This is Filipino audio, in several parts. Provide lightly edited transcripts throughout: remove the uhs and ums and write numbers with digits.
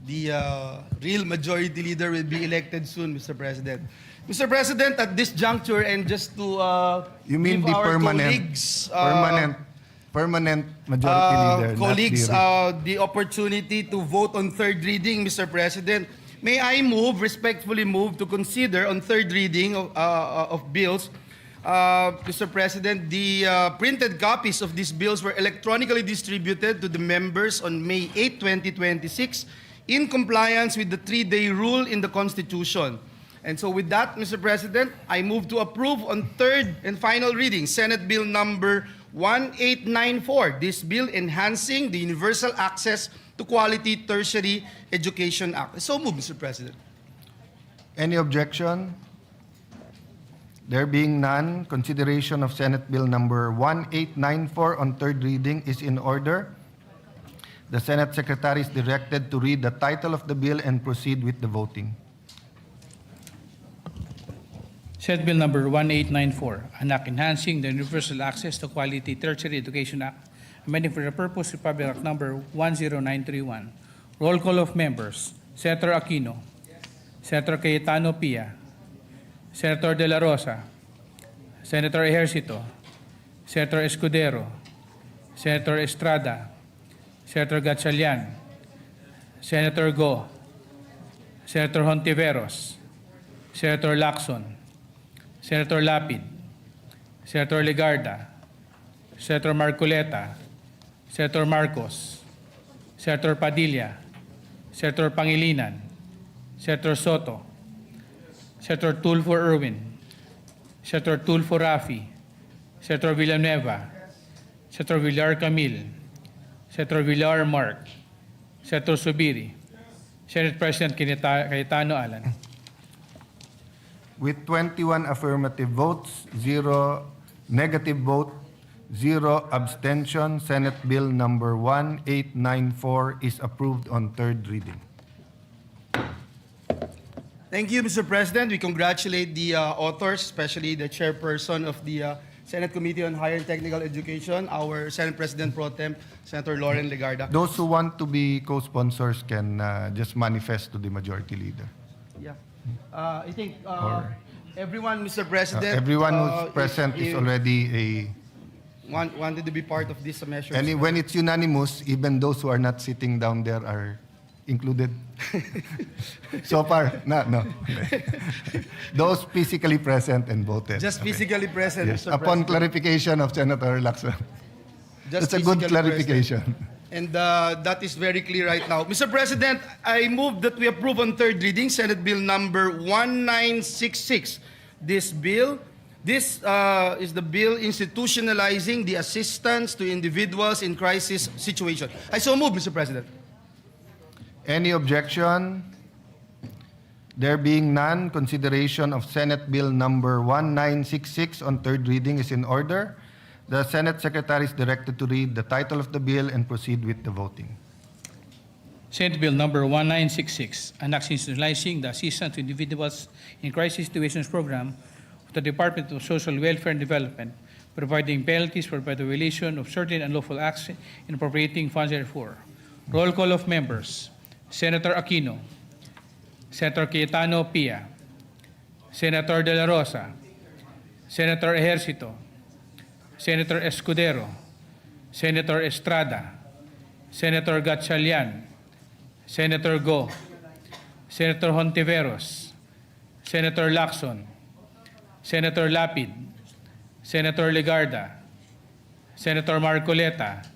the real majority leader will be elected soon, Mr. President. Mr. President, at this juncture, and just to You mean give the our permanent, colleagues, permanent majority leader, colleagues, not the opportunity to vote on third reading, Mr. President. May I respectfully move to consider on third reading of bills. Mr. President, the printed copies of these bills were electronically distributed to the members on May 8, 2026 in compliance with the 3-day rule in the Constitution. And so with that, Mr. President, I move to approve on third and final reading Senate Bill number 1894, this bill enhancing the Universal Access to Quality Tertiary Education Act. So move, Mr. President. Any objection? There being none, consideration of Senate Bill number 1894 on third reading is in order. The Senate Secretary is directed to read the title of the bill and proceed with the voting. Senate Bill number 1894, an act enhancing the Universal Access to Quality Tertiary Education Act, amending for the purpose of Republic Act number 10931. Roll call of members. Senator Aquino. Senator Cayetano Pia. Senator De La Rosa. Senator Ejercito. Senator Escudero. Senator Estrada. Senator Gatchalian. Senator Go. Senator Hontiveros. Senator Lacson. Senator Lapid. Senator Legarda. Senator Marcoleta. Senator Marcos. Senator Padilla. Senator Pangilinan. Senator Soto. Senator Tulfo Erwin. Senator Tulfo Rafi. Senator Villanueva. Senator Villar Camil. Senator Villar Mark. Senator Subiri. Senate President Cayetano Alan. With 21 affirmative votes, 0 negative vote, 0 abstention, Senate Bill number 1894 is approved on third reading. Thank you, Mr. President. We congratulate the authors, especially the chairperson of the Senate Committee on Higher and Technical Education, our Senate President Pro Tem, Senator Lauren Legarda. Those who want to be co-sponsors can just manifest to the majority leader. Yeah. I think everyone, Mr. President, Everyone who's present is already wanted to be part of this measure. and when it's unanimous, even those who are not sitting down there are included. So far, no. Those physically present and voted. Just Okay. physically present, Yes. Mr. Upon President. clarification of Senator Lacson. Just That's a good physically clarification. present. And that is very clear right now. Mr. President, I move that we approve on third reading Senate Bill number 1966. This is the bill institutionalizing the assistance to individuals in crisis situation. I so move, Mr. President. Any objection? There being none, consideration of Senate Bill number 1966 on third reading is in order. The Senate Secretary is directed to read the title of the bill and proceed with the voting. Senate Bill number 1966, an act institutionalizing the assistance to individuals in crisis situations program of the Department of Social Welfare and Development, providing penalties for the violation of certain unlawful acts and appropriating funds therefore. Roll call of members. Senator Aquino. Senator Cayetano Pia. Senator De La Rosa. Senator Ejercito. Senator Escudero. Senator Estrada. Senator Gatchalian. Senator Go. Senator Hontiveros. Senator Lacson. Senator Lapid. Senator Legarda. Senator Marcoleta.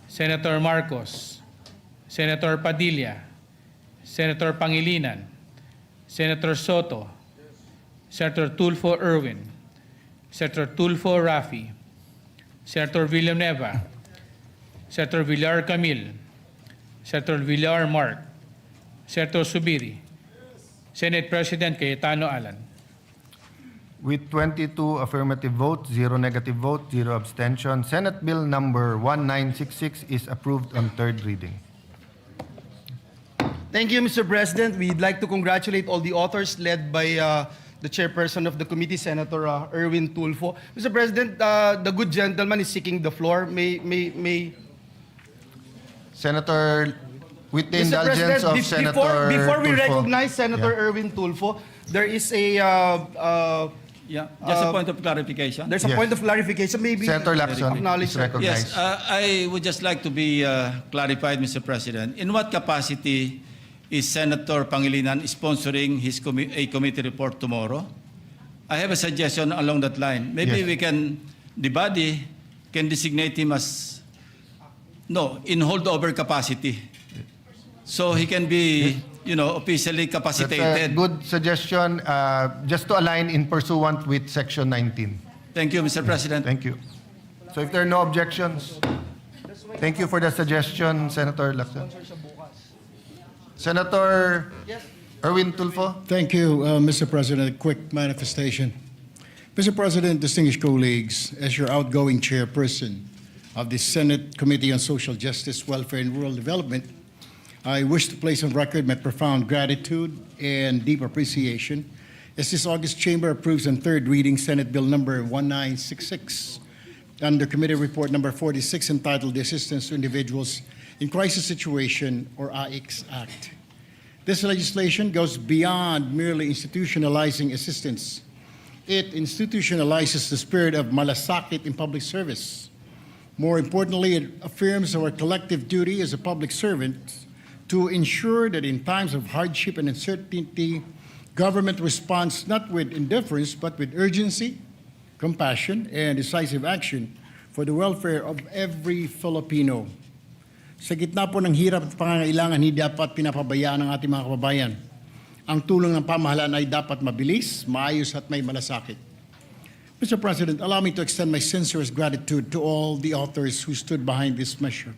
Senator Marcos. Senator Padilla. Senator Pangilinan. Senator Soto. Senator Tulfo Erwin. Senator Tulfo Rafi. Senator Villanueva. Senator Villar Camil. Senator Villar Mark. Senator Subiri. Senate President Cayetano Alan. With 22 affirmative votes, 0 negative vote, 0 abstention, Senate Bill number 1966 is approved on third reading. Thank you, Mr. President. We'd like to congratulate all the authors led by the chairperson of the committee, Senator Erwin Tulfo. Mr. President, the good gentleman is seeking the floor. May Senator With the Mr. indulgence President, of Senator before we Tulfo. recognize Senator Erwin Tulfo, there is Yeah, just a point of clarification. there's a Yes. point of clarification. Maybe Senator Lacson acknowledge is that. recognized. Yes, I would just like to be clarified, Mr. President. In what capacity is Senator Pangilinan sponsoring a committee report tomorrow? I have a suggestion along that line. Maybe Yes. we can, the body can designate him as, no, in holdover capacity. So he can be, officially That's a capacitated. good suggestion, just to align in pursuant with Section 19. Thank you, Mr. President. Thank you. So if there are no objections, thank you for the suggestion, Senator Lacson. Senator Erwin Tulfo. Thank you, Mr. President. A quick manifestation. Mr. President, distinguished colleagues, as your outgoing chairperson of the Senate Committee on Social Justice, Welfare, and Rural Development, I wish to place on record my profound gratitude and deep appreciation as this August chamber approves on third reading Senate Bill number 1966 under Committee Report number 46 entitled The Assistance to Individuals in Crisis Situation, or AICS Act. This legislation goes beyond merely institutionalizing assistance. It institutionalizes the spirit of malasakit in public service. More importantly, it affirms our collective duty as a public servant to ensure that in times of hardship and uncertainty, government responds not with indifference, but with urgency, compassion, and decisive action for the welfare of every Filipino. Sa gitna po ng hirap at pangangailangan, hindi dapat pinapabayaan ng ating mga kababayan. Ang tulong ng pamahalaan ay dapat mabilis, maayos at may malasakit. Mr. President, allow me to extend my sincerest gratitude to all the authors who stood behind this measure.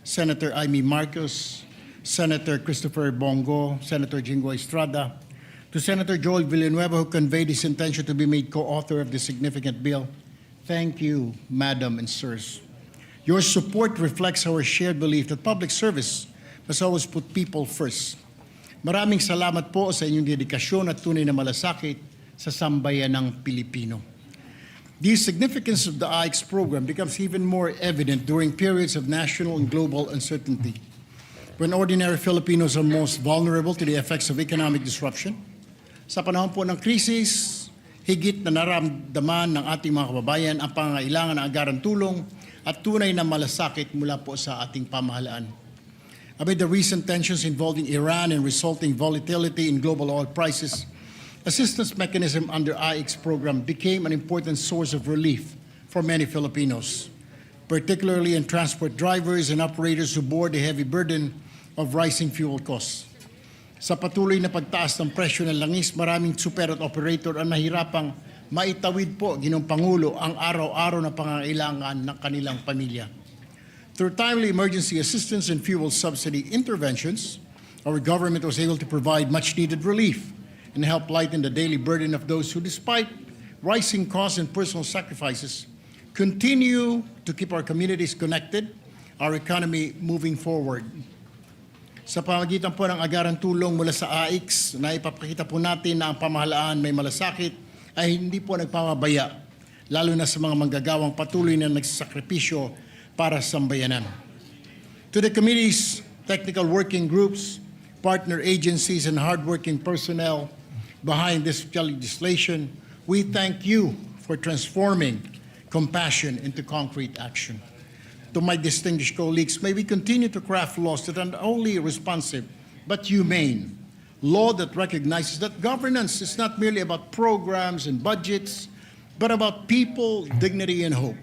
Senator Amy Marcos, Senator Christopher Bongo, Senator Jingo Estrada, to Senator Joel Villanueva, who conveyed his intention to be made co-author of this significant bill. Thank you, Madam and Sirs. Your support reflects our shared belief that public service must always put people first. Maraming salamat po sa inyong dedikasyon at tunay na malasakit sa sambayan ng Pilipino. The significance of the AICS program becomes even more evident during periods of national and global uncertainty, when ordinary Filipinos are most vulnerable to the effects of economic disruption. Sa panahon po ng krisis, higit na naramdaman ng ating mga kababayan ang pangangailangan ng agarang tulong at tunay na malasakit mula po sa ating pamahalaan. Amid the recent tensions involving Iran and resulting volatility in global oil prices, assistance mechanism under AICS program became an important source of relief for many Filipinos, particularly in transport drivers and operators who bore the heavy burden of rising fuel costs. Sa patuloy na pagtaas ng presyo ng langis, maraming super at operator ang nahirapang maitawid po, Ginoong Pangulo, ang araw-araw na pangangailangan ng kanilang pamilya. Through timely emergency assistance and fuel subsidy interventions, our government was able to provide much-needed relief and help lighten the daily burden of those who, despite rising costs and personal sacrifices, continue to keep our communities connected, our economy moving forward. Sa pamagitan po ng agarang tulong mula sa AICS, na ipapakita po natin na ang pamahalaan may malasakit ay hindi po nagpamabaya, lalo na sa mga manggagawang patuloy na nagsasakripisyo para sa sambayanan. To the committee's technical working groups, partner agencies, and hardworking personnel behind this legislation, we thank you for transforming compassion into concrete action. To my distinguished colleagues, may we continue to craft laws that are not only responsive but humane. Law that recognizes that governance is not merely about programs and budgets, but about people, dignity, and hope.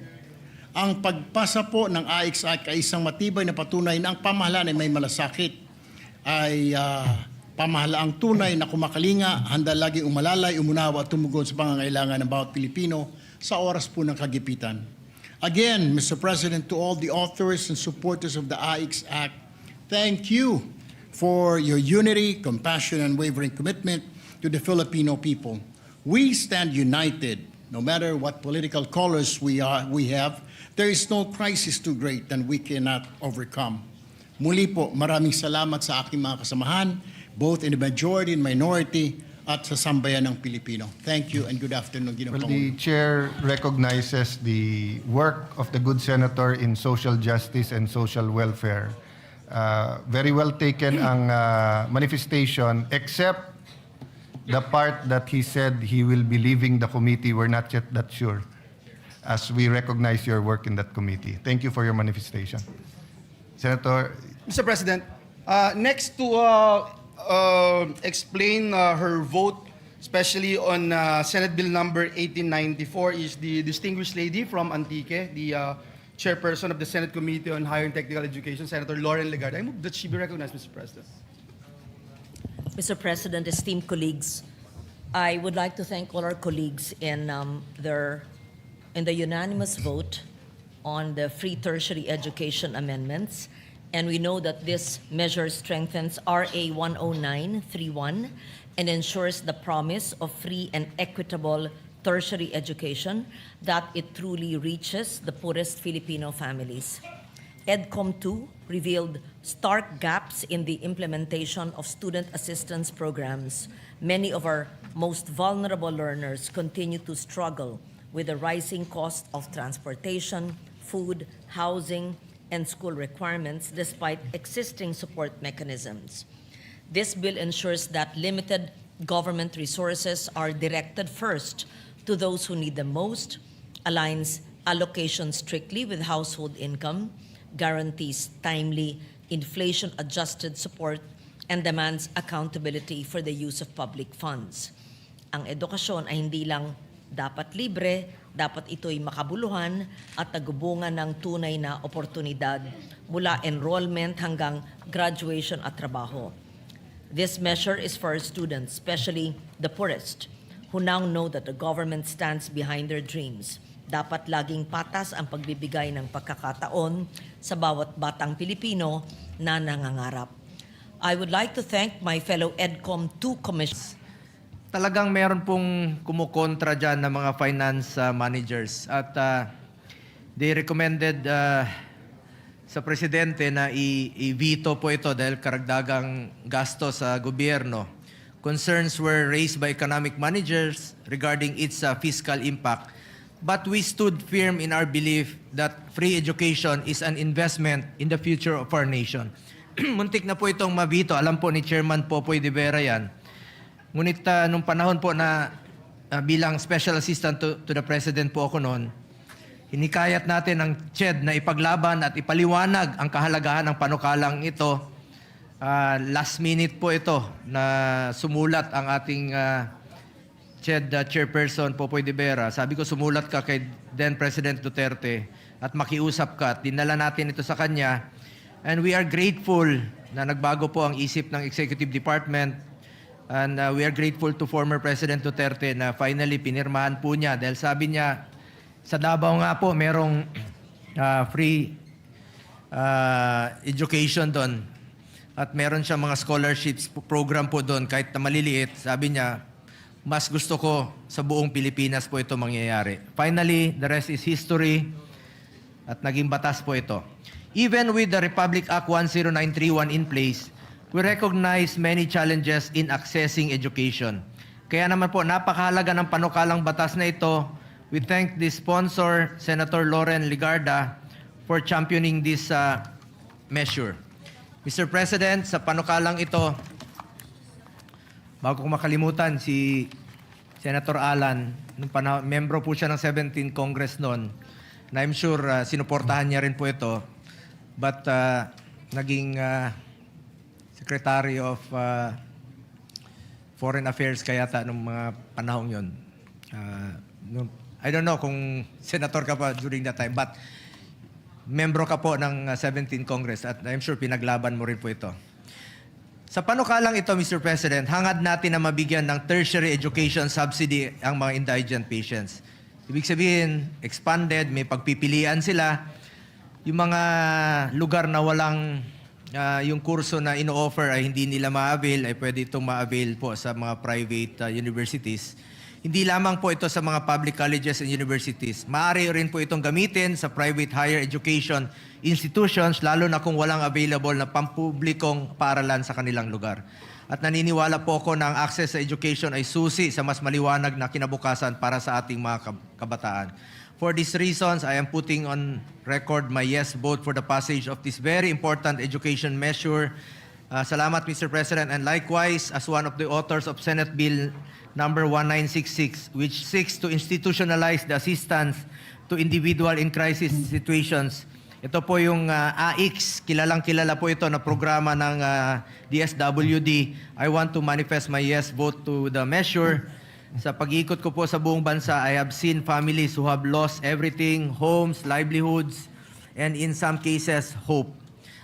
Ang pagpasa po ng AICS Act ay isang matibay na patunay na ang pamahalaan ay may malasakit, ay pamahalaang tunay na kumakalinga, handa laging umalalay, umunawa at tumugon sa pangangailangan ng bawat Pilipino sa oras po ng kagipitan. Again, Mr. President, to all the authors and supporters of the AICS Act, thank you for your unity, compassion, and unwavering commitment to the Filipino people. We stand united, no matter what political colors we have. There is no crisis too great that we cannot overcome. Muli po, maraming salamat sa aking mga kasamahan, both in the majority and minority, at sa sambayan ng Pilipino. Thank you and good afternoon, Ginoong Well, the Pangulo. chair recognizes the work of the good senator in social justice and social welfare Very well taken ang manifestation, except the part that he said he will be leaving the committee. We're not yet that sure, as we recognize your work in that committee. Thank you for your manifestation. Senator, Mr. President, next to explain her vote, especially on Senate Bill number 1894, is the distinguished lady from Antique, the chairperson of the Senate Committee on Higher and Technical Education, Senator Lauren Legarda. I move that she be recognized, Mr. President. Mr. President, esteemed colleagues, I would like to thank all our colleagues in the unanimous vote on the free tertiary education amendments. And we know that this measure strengthens RA 10931 and ensures the promise of free and equitable tertiary education, that it truly reaches the poorest Filipino families. EDCOM 2 revealed stark gaps in the implementation of student assistance programs. Many of our most vulnerable learners continue to struggle with the rising cost of transportation, food, housing, and school requirements despite existing support mechanisms. This bill ensures that limited government resources are directed first to those who need them most, aligns allocation strictly with household income, guarantees timely inflation-adjusted support, and demands accountability for the use of public funds. Ang edukasyon ay hindi lang dapat libre, dapat ito'y makabuluhan at nagubungan ng tunay na oportunidad mula enrollment hanggang graduation at trabaho. This measure is for our students, especially the poorest, who now know that the government stands behind their dreams. Dapat laging patas ang pagbibigay ng pagkakataon sa bawat batang Pilipino na nangangarap. I would like to thank my fellow EDCOM 2 commissioners. Talagang meron pong kumukontra dyan ng mga finance managers. At they recommended sa presidente na i-veto po ito dahil karagdagang gasto sa gobyerno. Concerns were raised by economic managers regarding its fiscal impact. But we stood firm in our belief that free education is an investment in the future of our nation. Muntik na po itong mabito. Alam po ni Chairman Popoy de Vera yan. Ngunit nung panahon po na bilang Special Assistant to the President po ako noon, hinikayat natin ang CHED na ipaglaban at ipaliwanag ang kahalagahan ng panukalang ito. Last minute po ito na sumulat ang ating CHED chairperson Popoy de Vera. Sabi ko, sumulat ka kay then President Duterte at makiusap ka. At dinala natin ito sa kanya. And we are grateful na nagbago po ang isip ng Executive Department. And we are grateful to former President Duterte na finally pinirmahan po niya. Dahil sabi niya, sa Davao nga po, merong free education doon. At meron siya mga scholarships program po doon kahit na maliliit. Sabi niya, mas gusto ko sa buong Pilipinas po ito mangyayari. Finally, the rest is history at naging batas po ito. Even with the Republic Act 10931 in place, we recognize many challenges in accessing education. Kaya naman po, napakahalaga ng panukalang batas na ito. We thank the sponsor, Senator Lauren Legarda, for championing this measure. Mr. President, sa panukalang ito, bago ko makalimutan, si Senator Alan, nung membro po siya ng 17th Congress noon, na I'm sure sinuportahan niya rin po ito, but naging Secretary of Foreign Affairs kayata nung mga panahong yon. I don't know kung senator ka pa during that time, but membro ka po ng 17th Congress at I'm sure pinaglaban mo rin po ito. Sa panukalang ito, Mr. President, hangad natin na mabigyan ng tertiary education subsidy ang mga indigent patients. Ibig sabihin, expanded, may pagpipilian sila. Yung mga lugar na walang yung kurso na ino-offer ay hindi nila ma-avail, ay pwede itong ma-avail po sa mga private universities. Hindi lamang po ito sa mga public colleges and universities. Maaari rin po itong gamitin sa private higher education institutions, lalo na kung walang available na pampublikong paaralan sa kanilang lugar. At naniniwala po ako na ang access sa education ay susi sa mas maliwanag na kinabukasan para sa ating mga kabataan. For these reasons, I am putting on record my yes vote for the passage of this very important education measure. Salamat, Mr. President. And likewise, as one of the authors of Senate Bill number 1966, which seeks to institutionalize the assistance to individual in crisis situations. Ito po yung AIX, kilalang-kilala po ito na programa ng DSWD. I want to manifest my yes vote to the measure. Sa pag-ikot ko po sa buong bansa, I have seen families who have lost everything, homes, livelihoods, and in some cases, hope.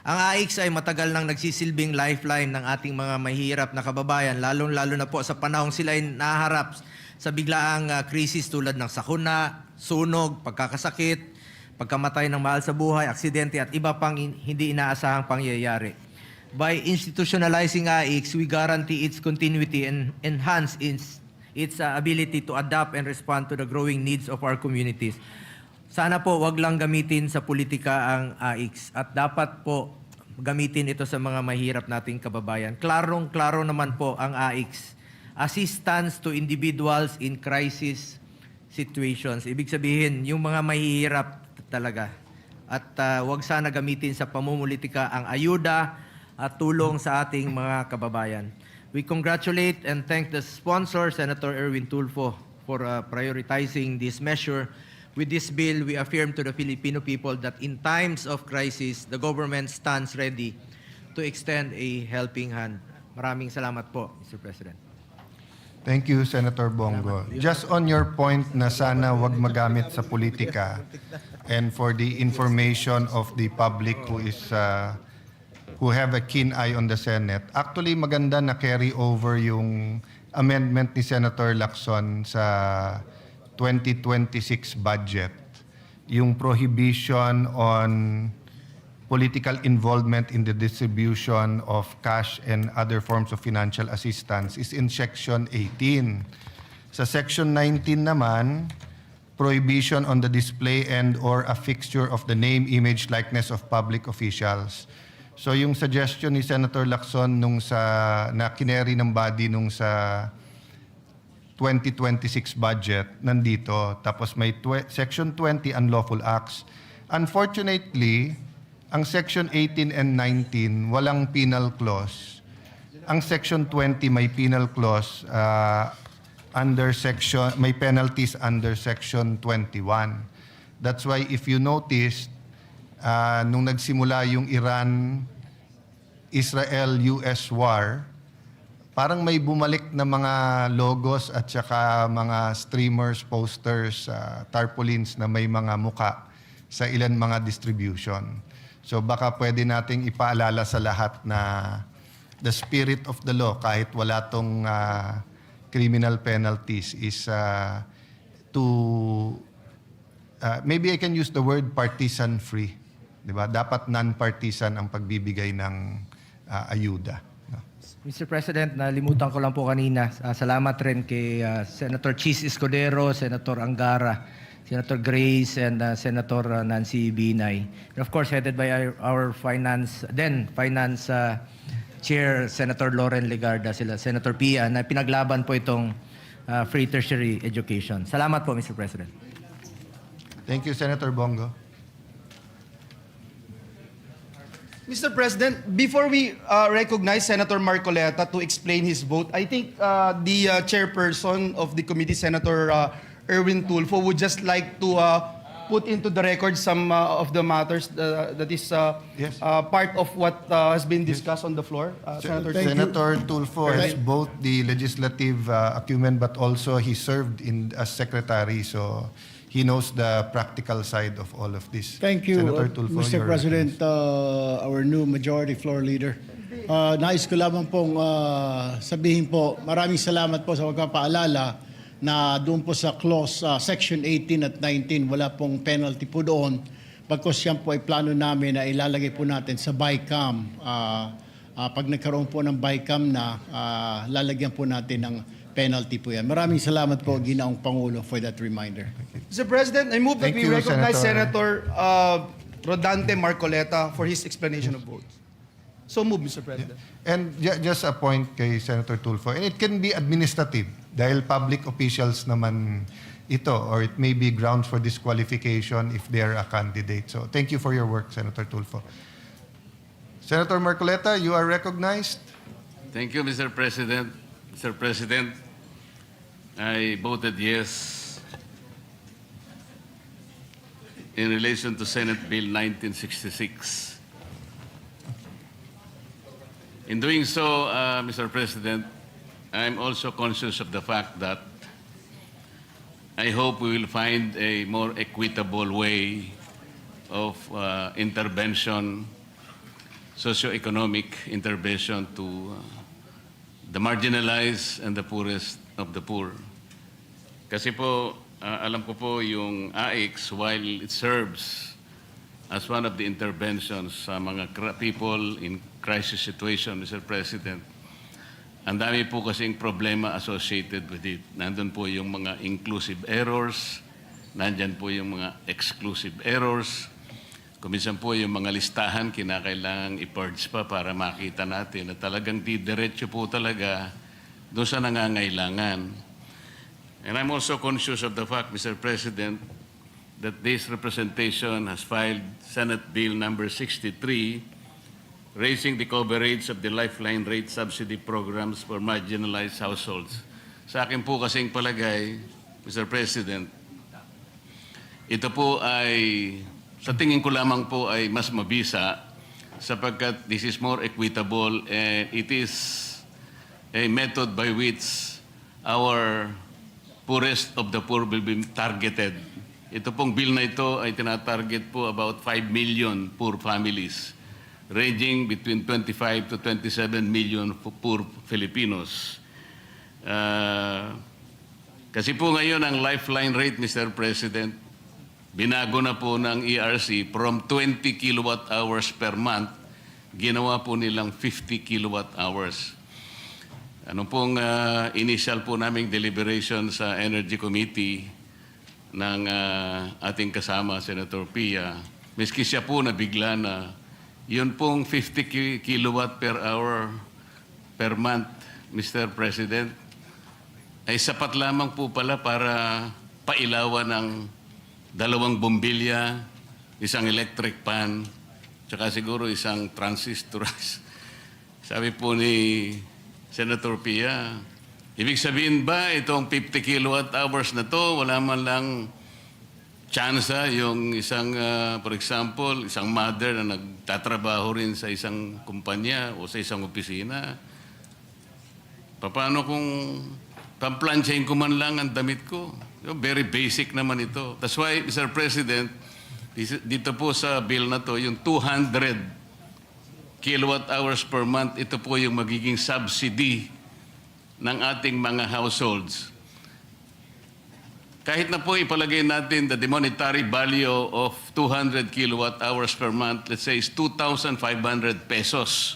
Ang AIX ay matagal nang nagsisilbing lifeline ng ating mga mahihirap na kababayan, lalong-lalo na po sa panahong sila ay naharap sa biglaang krisis tulad ng sakuna, sunog, pagkakasakit, pagkamatay ng mahal sa buhay, aksidente at iba pang hindi inaasahang pangyayari. By institutionalizing AIX, we guarantee its continuity and enhance its ability to adapt and respond to the growing needs of our communities. Sana po wag lang gamitin sa politika ang AIX at dapat po gamitin ito sa mga mahirap nating kababayan. Klarong-klaro naman po ang AIX. Assistance to individuals in crisis situations. Ibig sabihin, yung mga mahihirap talaga. At wag sana gamitin sa pamumulitika ang ayuda at tulong sa ating mga kababayan. We congratulate and thank the sponsor, Senator Erwin Tulfo, for prioritizing this measure. With this bill, we affirm to the Filipino people that in times of crisis, the government stands ready to extend a helping hand. Maraming salamat po, Mr. President. Thank you, Senator Bongo. Just on your point na sana wag magamit sa politika, and for the information of the public who have a keen eye on the Senate, actually maganda na carry over yung amendment ni Senator Lacson sa 2026 budget, yung prohibition on political involvement in the distribution of cash and other forms of financial assistance is in Section 18. Sa Section 19 naman, prohibition on the display and or a fixture of the name, image, likeness of public officials. So yung suggestion ni Senator Lacson na kineri ng body nung sa 2026 budget nandito, tapos may Section 20 unlawful acts. Unfortunately, ang Section 18 and 19 walang penal clause. Ang Section 20 may penal clause may penalties under Section 21. That's why if you noticed, nung nagsimula yung Iran-Israel-US war, parang may bumalik na mga logos at saka mga streamers, posters, tarpaulins na may mga muka sa ilan mga distribution. So baka pwede nating ipaalala sa lahat na the spirit of the law, kahit wala tong criminal penalties, is maybe I can use the word partisan-free. Diba? Dapat non-partisan ang pagbibigay ng ayuda. No? Mr. President, nalimutan ko lang po kanina. Salamat rin kay Senator Chis Escudero, Senator Angara, Senator Grace, and Senator Nancy Binay. And of course, headed by our finance Chair, Senator Loren Legarda, Senator Pia, na pinaglaban po itong free tertiary education. Salamat po, Mr. President. Thank you, Senator Bongo. Mr. President, before we recognize Senator Marcoleta to explain his vote, I think the chairperson of the committee, Senator Erwin Tulfo, would just like to put into the record some of the matters that is Yes. part of what has been discussed on the floor. Senator Thank you. Senator Tulfo has both the legislative acumen, but also he served as secretary, so he knows the practical side of all of this. Thank you, Senator Tulfo, Mr. you're President, our new majority floor leader. Nais ko lamang pong sabihin po, maraming salamat po sa pagpapaalala na doon po sa clause section 18 at 19, wala pong penalty po doon. Pagkos yan po ay plano namin na ilalagay po natin sa BICAM. Pag nagkaroon po ng BICAM na, lalagyan po natin ng penalty po yan. Maraming salamat po, Ginoong Pangulo, for that reminder. Mr. President, I move that Thank we you, recognize Senator. Senator Rodante Marcoleta for his explanation of votes. So move, Mr. President. And just a point kay Senator Tulfo, and it can be administrative dahil public officials naman ito, or it may be grounds for disqualification if they're a candidate. So thank you for your work, Senator Tulfo. Senator Marcoleta, you are recognized. Thank you, Mr. President. Mr. President, I voted yes in relation to Senate Bill 1966. In doing so, Mr. President, I'm also conscious of the fact that I hope we will find a more equitable way of intervention, socioeconomic intervention to the marginalized and the poorest of the poor. Kasi po, alam ko po yung AIX, while it serves as one of the interventions sa mga people in crisis situation, Mr. President, ang dami po kasing problema associated with it. Nandun po yung mga inclusive errors, nandyan po yung mga exclusive errors. Kuminsan po yung mga listahan, kinakailangang i-purge pa para makita natin na talagang didiretso po talaga doon sa nangangailangan. And I'm also conscious of the fact, Mr. President, that this representation has filed Senate Bill number 63, raising the coverage of the Lifeline Rate Subsidy programs for marginalized households. Sa akin po kasing palagay, Mr. President, ito po ay, sa tingin ko lamang po ay mas mabisa sapagkat this is more equitable and it is a method by which our poorest of the poor will be targeted. Ito pong bill na ito ay tinatarget po about 5 million poor families, ranging between 25 to 27 million poor Filipinos. Kasi po ngayon ang lifeline rate, Mr. President, binago na po ng ERC from 20 kilowatt hours per month, ginawa po nilang 50 kilowatt hours. Ano pong initial po naming deliberation sa Energy Committee ng ating kasama, Senator Pia, miski siya po nabigla na yun pong 50 kilowatt per hour per month, Mr. President, ay sapat lamang po pala para pailawan ng 2 bombilya, isang electric pan, tsaka siguro isang transistor. Sabi po ni Senator Pia, ibig sabihin ba itong 50 kilowatt hours na to, wala man lang tsansa yung isang, for example, isang mother na nagtatrabaho rin sa isang kumpanya o sa isang opisina. Paano kung pamplansyahin ko man lang ang damit ko? Very basic naman ito. That's why, Mr. President, dito po sa bill na to, yung 200 kilowatt hours per month, ito po yung magiging subsidy ng ating mga households. Kahit na po ipalagay natin the monetary value of 200 kilowatt hours per month, let's say is 2,500 pesos.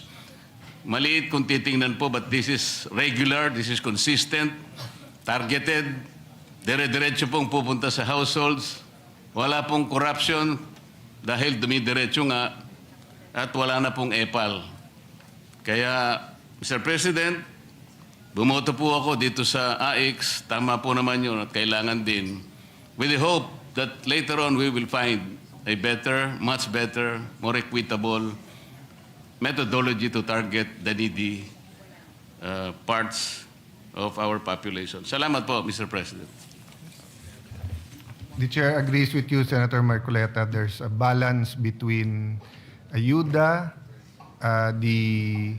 Maliit kung titingnan po, but this is regular, this is consistent, targeted, dire-diretso pong pupunta sa households, wala pong corruption dahil dumidiretso nga at wala na pong EPAL. Kaya, Mr. President, bumoto po ako dito sa AIX, tama po naman yun at kailangan din. With the hope that later on we will find a better, much better, more equitable methodology to target the needy parts of our population. Salamat po, Mr. President. The Chair agrees with you, Senator Marcoleta. There's a balance between ayuda, the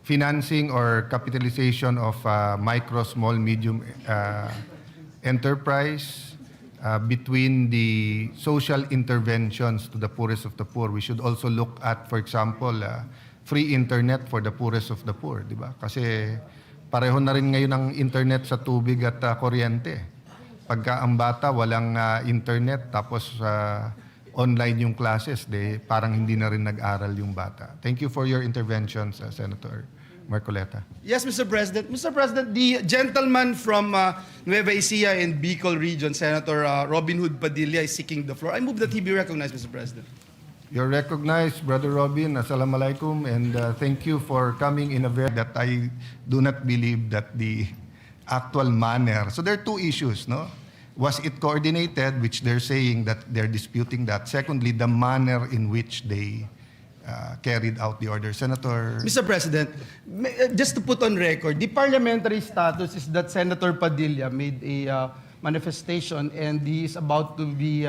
financing or capitalization of micro, small, medium enterprise, between the social interventions to the poorest of the poor. We should also look at, for example, free internet for the poorest of the poor, di ba? Kasi pareho na rin ngayon ang internet sa tubig at kuryente. Pagka ang bata walang internet tapos online yung classes, parang hindi na rin nag-aral yung bata. Thank you for your interventions, Senator Marcoleta. Yes, Mr. President. Mr. President, the gentleman from Nueva Ecija and Bicol region, Senator Robin Hood Padilla, is seeking the floor. I move that he be recognized, Mr. President. You're recognized, Brother Robin. Assalamualaikum, and thank you for coming in a way that I do not believe that the actual manner. So there are two issues, no? Was it coordinated, which they're saying that they're disputing that? Secondly, the manner in which they carried out the order. Senator... Mr. President, just to put on record, the parliamentary status is that Senator Padilla made a manifestation and he is about to be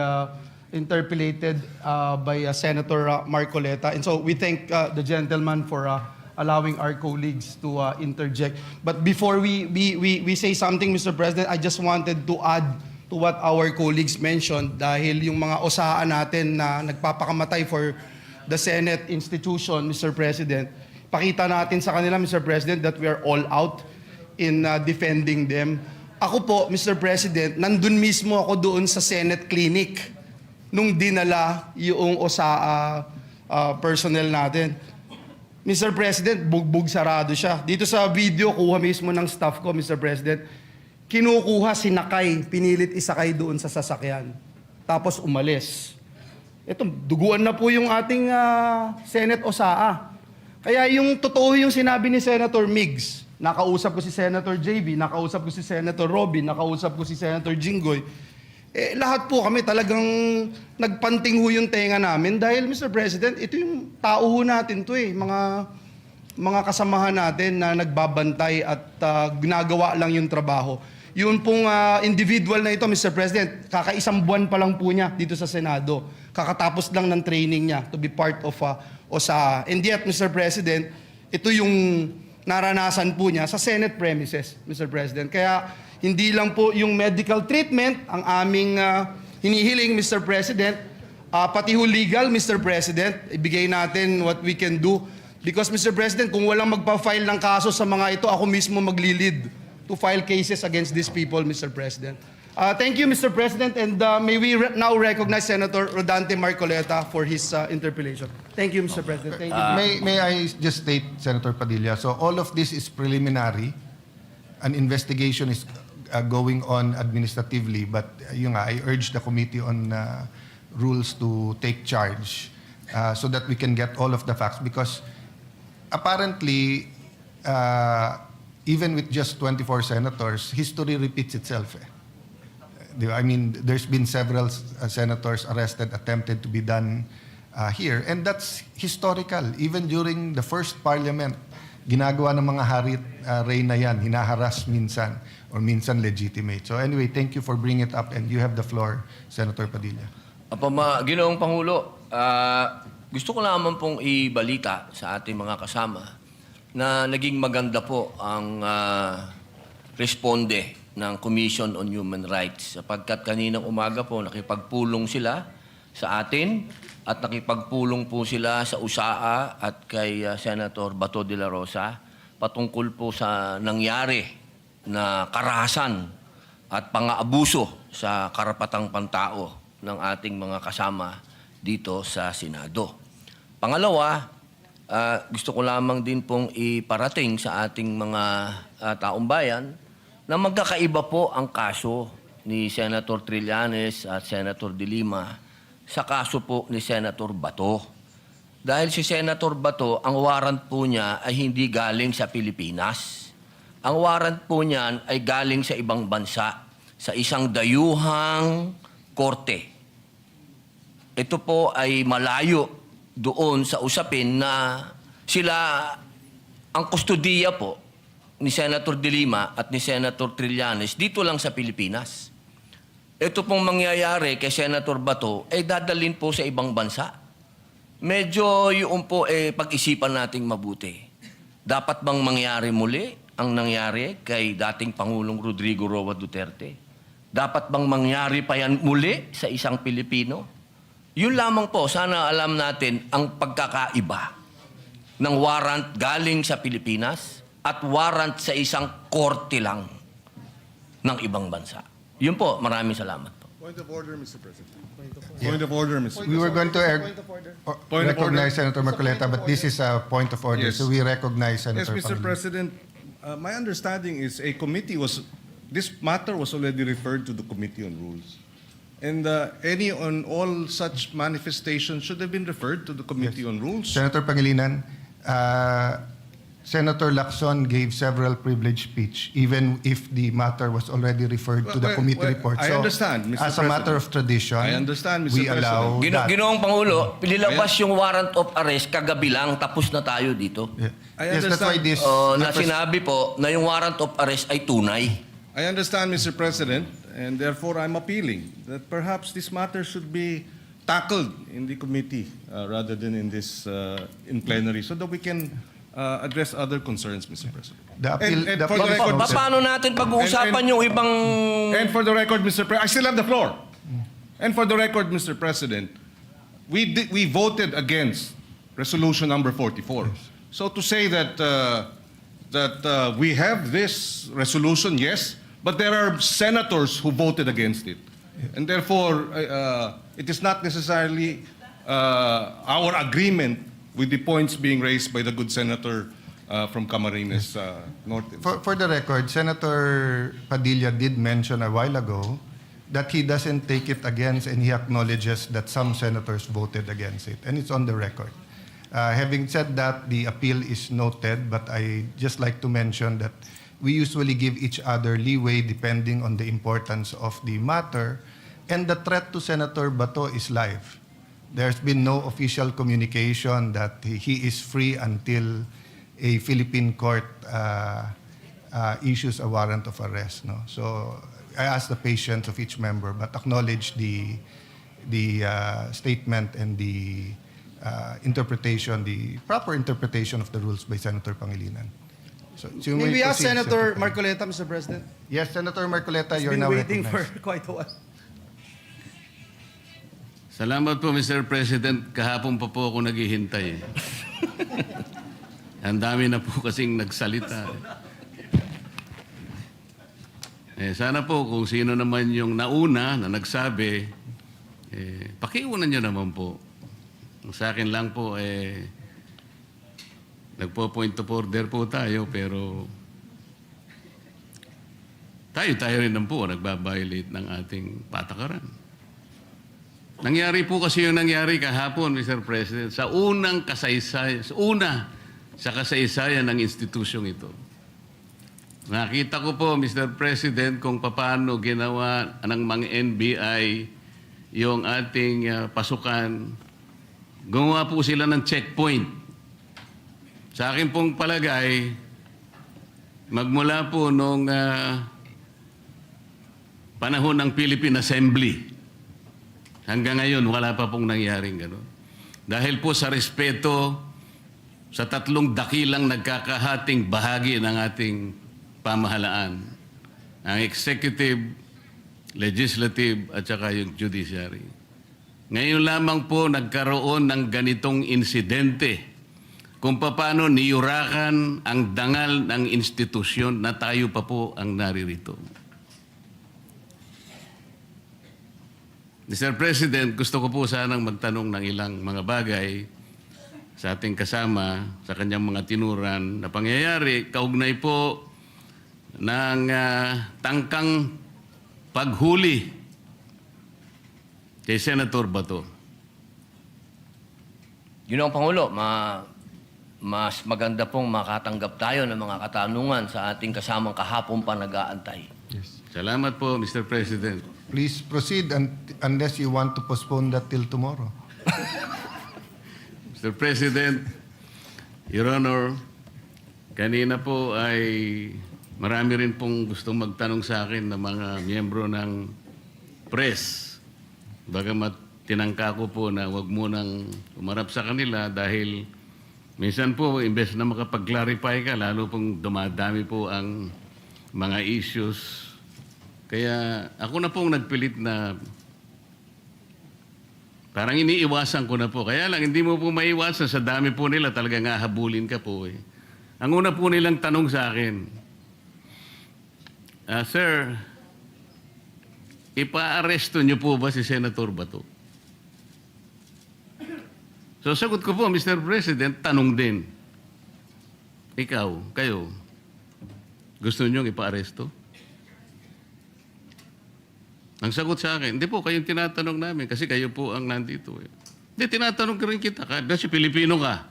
interpellated by Senator Marcoleta. And so we thank the gentleman for allowing our colleagues to interject. But before we say something, Mr. President, I just wanted to add to what our colleagues mentioned dahil yung mga osaan natin na nagpapakamatay for the Senate institution, Mr. President, pakita natin sa kanila, Mr. President, that we are all out in defending them. Ako po, Mr. President, nandun mismo ako doon sa Senate clinic nung dinala yung OSAA personnel natin. Mr. President, bugbog sarado siya. Dito sa video, kuha mismo ng staff ko, Mr. President, kinukuha, sinakay, pinilit isakay doon sa sasakyan. Tapos umalis. Ito, duguan na po yung ating Senate OSAA. Kaya yung totoo yung sinabi ni Senator Migs, nakausap ko si Senator JB, nakausap ko si Senator Robin, nakausap ko si Senator Jinggoy, lahat po kami talagang nagpanting ho yung tenga namin dahil, Mr. President, ito yung tao ho natin to mga kasamahan natin na nagbabantay at ginagawa lang yung trabaho. Yun pong individual na ito, Mr. President, kakaisang buwan pa lang po niya dito sa Senado. Kakatapos lang ng training niya to be part of OSAA. And yet, Mr. President, ito yung naranasan po niya sa Senate premises, Mr. President. Kaya hindi lang po yung medical treatment ang aming hinihiling, Mr. President, pati ho legal, Mr. President, ibigay natin what we can do. Because, Mr. President, kung walang magpa-file ng kaso sa mga ito, ako mismo maglilid to file cases against these people, Mr. President. Thank you, Mr. President, and may we now recognize Senator Rodante Marcoleta for his interpellation. Thank you, Mr. President. Thank you. May I just state, Senator Padilla, so all of this is preliminary. An investigation is going on administratively, but I urge the Committee on Rules to take charge so that we can get all of the facts because apparently, even with just 24 senators, history repeats itself. I mean, there's been several senators arrested, attempted to be done here, and that's historical. Even during the first parliament, ginagawa ng mga hari at reyna yan, hinaharas minsan, or minsan legitimate. So anyway, thank you for bringing it up, and you have the floor, Senator Padilla. Ginoong Pangulo, gusto ko lamang pong ibalita sa ating mga kasama na naging maganda po ang responde ng Commission on Human Rights sapagkat kaninang umaga po nakipagpulong sila sa atin at nakipagpulong po sila sa USAA at kay Senator Bato de la Rosa patungkol po sa nangyari na karahasan at pang-aabuso sa karapatang pantao ng ating mga kasama dito sa Senado. Pangalawa, gusto ko lamang din pong iparating sa ating mga taong bayan na magkakaiba po ang kaso ni Senator Trillanes at Senator De Lima sa kaso po ni Senator Bato. Dahil si Senator Bato, ang warrant po niya ay hindi galing sa Pilipinas. Ang warrant po niyan ay galing sa ibang bansa, sa isang dayuhang korte. Ito po ay malayo doon sa usapin na sila ang kustodiya po ni Senator De Lima at ni Senator Trillanes dito lang sa Pilipinas. Ito pong mangyayari kay Senator Bato ay dadalhin po sa ibang bansa. Medyo yun po pag-isipan nating mabuti. Dapat bang mangyari muli ang nangyari kay dating Pangulong Rodrigo Roa Duterte? Dapat bang mangyari pa yan muli sa isang Pilipino? Yun lamang po, sana alam natin ang pagkakaiba ng warrant galing sa Pilipinas at warrant sa isang korte lang ng ibang bansa. Yun po, maraming salamat po. Point of order, Mr. President. Point of order, Mr. We were going to Point of recognize order. Senator Marcoleta, but this is a point of order, Yes. so we recognize Yes, Senator Mr. Pangilinan. President, my understanding is this matter was already referred to the Committee on Rules. And any on all such manifestations should have been referred to the Committee on Rules. Senator Pangilinan, Senator Lacson gave several privileged speech, even if the matter was already referred to the committee report. I understand, Mr. As a matter of tradition, I understand, Mr. we allow that. Ginoong Pangulo, nilabas yung warrant of arrest kagabi lang, tapos na tayo dito. Yeah. I Yes, that's why understand. this. Na sinabi po na yung warrant of arrest ay tunay. I understand, Mr. President, and therefore I'm appealing that perhaps this matter should be tackled in the committee rather than in this in plenary, so that we can address other concerns, Mr. President. The appeal- And the for the appeal- record, Mr. Paano natin pag-uusapan yung ibang... And for the record, Mr. President, I still have the floor. And for the record, Mr. President, we voted against resolution number 44. So to say that we have this resolution, yes, but there are senators who voted against it, and therefore it is not necessarily our agreement with the points being raised by the good senator from Camarines Norte. For the record, Senator Padilla did mention a while ago that he doesn't take it against, and he acknowledges that some senators voted against it, and it's on the record. Having said that, the appeal is noted, but I just like to mention that we usually give each other leeway depending on the importance of the matter, and the threat to Senator Bato is live. There's been no official communication that he is free until a Philippine court issues a warrant of arrest. No? So I ask the patience of each member, but acknowledge the statement and the interpretation, the proper interpretation of the rules by Senator Pangilinan. So you May we ask proceed, Senator Marcoleta, Mr. President? Yes, Senator Marcoleta, He's you're been now waiting for recognized. quite a while. Salamat po, Mr. President. Kahapon pa po ako naghihintay. Ang dami na po kasing nagsalita. Sana po kung sino naman yung nauna na nagsabi, pakiunan nyo naman po. Sa akin lang po, nagpo-point of order po tayo, pero tayo rin naman po nagbabiolate ng ating patakaran. Nangyari po kasi yung nangyari kahapon, Mr. President, sa unang kasaysayan, sa kasaysayan ng institusyong ito. Nakita ko po, Mr. President, kung paano ginawa ng mga NBI yung ating pasukan. Gumawa po sila ng checkpoint. Sa akin pong palagay, magmula po nung panahon ng Philippine Assembly, hanggang ngayon, wala pa pong nangyaring gano'n. Dahil po sa respeto sa tatlong dakilang nagkakahating bahagi ng ating pamahalaan, ang executive, legislative, at saka yung judiciary. Ngayon lamang po nagkaroon ng ganitong insidente kung paano niyurakan ang dangal ng institusyon na tayo pa po ang naririto. Mr. President, gusto ko po sanang magtanong ng ilang mga bagay sa ating kasama, sa kanyang mga tinuran na pangyayari, kaugnay po ng tangkang paghuli kay Senator Bato. Ginoong Pangulo, mas maganda pong makatanggap tayo ng mga katanungan sa ating kasamang kahapon pa nag-aantay. Yes. Salamat po, Mr. President. Please proceed unless you want to postpone that till tomorrow. Mr. President, Your Honor, kanina po ay marami rin pong gustong magtanong sa akin ng mga miyembro ng press. Bagamat tinangka ko po na wag munang umarap sa kanila dahil minsan po, imbes na makapag-clarify ka, lalo pong dumadami po ang mga issues. Kaya ako na pong nagpilit na parang iniiwasan ko na po. Kaya lang, hindi mo po maiwasan. Sa dami po nila, talagang hahabulin ka po eh. Ang una po nilang tanong sa akin, Sir, ipa-aresto niyo po ba si Senator Bato? So sagot ko po, Mr. President, tanong din. Ikaw, kayo, gusto niyo ipa-aresto? Ang sagot sa akin, hindi po, kayong tinatanong namin kasi kayo po ang nandito. Hindi, tinatanong ka rin kita kasi Pilipino ka.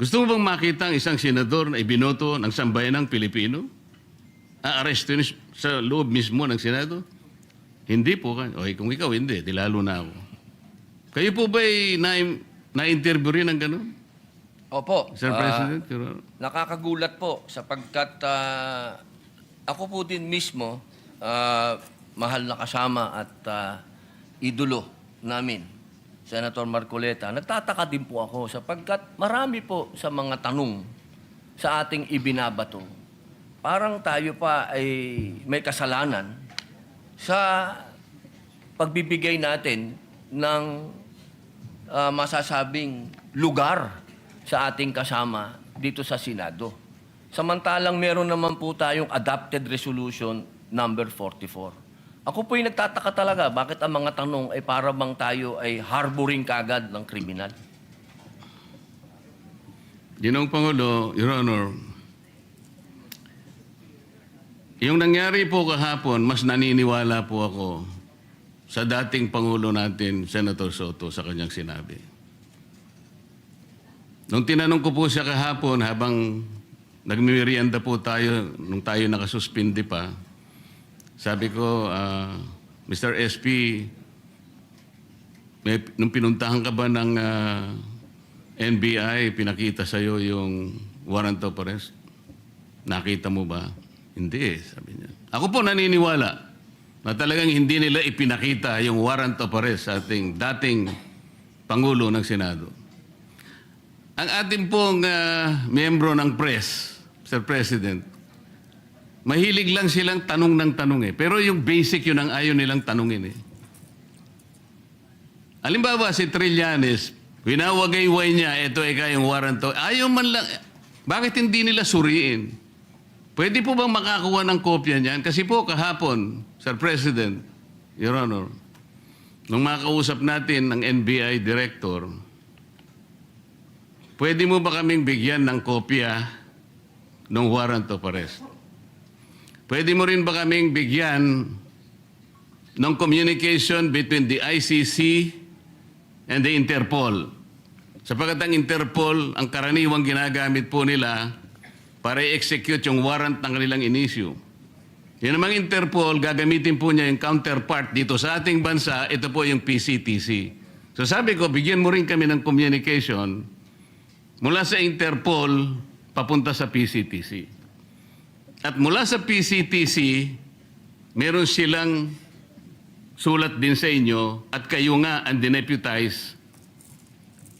Gusto mo bang makita ang isang senador na ibinoto ng sambayanang Pilipino? Aaresto sa loob mismo ng Senado? Hindi po. Okay, kung ikaw hindi, di lalo na ako. Kayo po ba'y na-interview rin ng gano'n? Opo. Sir President? Your Honor. Nakakagulat po sapagkat ako po din mismo, mahal na kasama at idolo namin, Senator Marcoleta. Nagtataka din po ako sapagkat marami po sa mga tanong sa ating ibinabato. Parang tayo pa ay may kasalanan sa pagbibigay natin ng masasabing lugar sa ating kasama dito sa Senado. Samantalang meron naman po tayong adopted resolution number 44. Ako po'y nagtataka talaga bakit ang mga tanong ay para bang tayo ay harboring kagad ng kriminal. Ginoong Pangulo, Your Honor, yung nangyari po kahapon, mas naniniwala po ako sa dating Pangulo natin, Senator Soto, sa kanyang sinabi. Nung tinanong ko po siya kahapon, habang nagmimerienda po tayo, nung tayo nakasuspindi pa, sabi ko, Mr. SP, nung pinuntahan ka ba ng NBI, pinakita sa'yo yung warrant of arrest? Nakita mo ba? Hindi, sabi niya. Ako po naniniwala na talagang hindi nila ipinakita yung warrant of arrest sa ating dating Pangulo ng Senado. Ang ating pong miyembro ng press, Mr. President, mahilig lang silang tanong ng tanong eh. Pero yung basic yun ang ayaw nilang tanungin eh. Halimbawa si Trillanes, winawagayway niya, ito ay kayong warrant of ayaw man lang. Bakit hindi nila suriin? Pwede po bang makakuha ng kopya niyan? Kasi po kahapon, Sir President, Your Honor, nung makausap natin ng NBI Director, pwede mo ba kaming bigyan ng kopya ng warrant of arrest? Pwede mo rin ba kaming bigyan ng communication between the ICC and the Interpol? Sapagkat ang Interpol, ang karaniwang ginagamit po nila para i-execute yung warrant ng kanilang in-issue. Yun namang Interpol, gagamitin po niya yung counterpart dito sa ating bansa, ito po yung PCTC. So sabi ko, bigyan mo rin kami ng communication mula sa Interpol papunta sa PCTC. At mula sa PCTC, meron silang sulat din sa inyo at kayo nga ang dineputize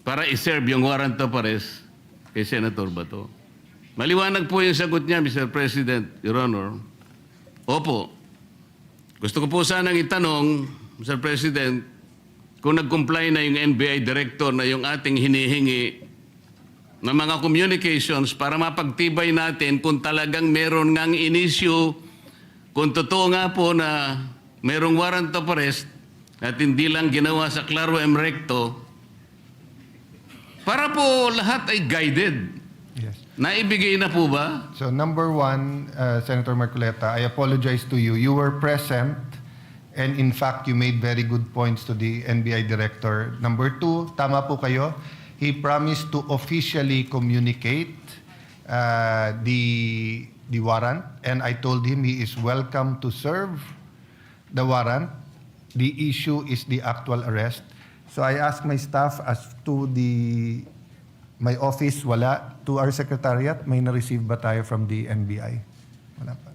para i-serve yung warrant of arrest kay Senator Bato. Maliwanag po yung sagot niya, Mr. President, Your Honor. Opo. Gusto ko po sanang itanong, Mr. President, kung nag-comply na yung NBI Director na yung ating hinihingi ng mga communications para mapagtibay natin kung talagang meron ngang in-issue, kung totoo nga po na merong warrant of arrest at hindi lang ginawa sa Claro M. Recto, para po lahat ay guided. Yes. Naibigay na po ba? So number one, Senator Marcoleta, I apologize to you. You were present and in fact, you made very good points to the NBI Director. Number two, tama po kayo. He promised to officially communicate the warrant and I told him he is welcome to serve the warrant. The issue is the actual arrest. So I asked my staff as to my office, wala. To our secretariat, may na-receive ba tayo from the NBI? Wala pa.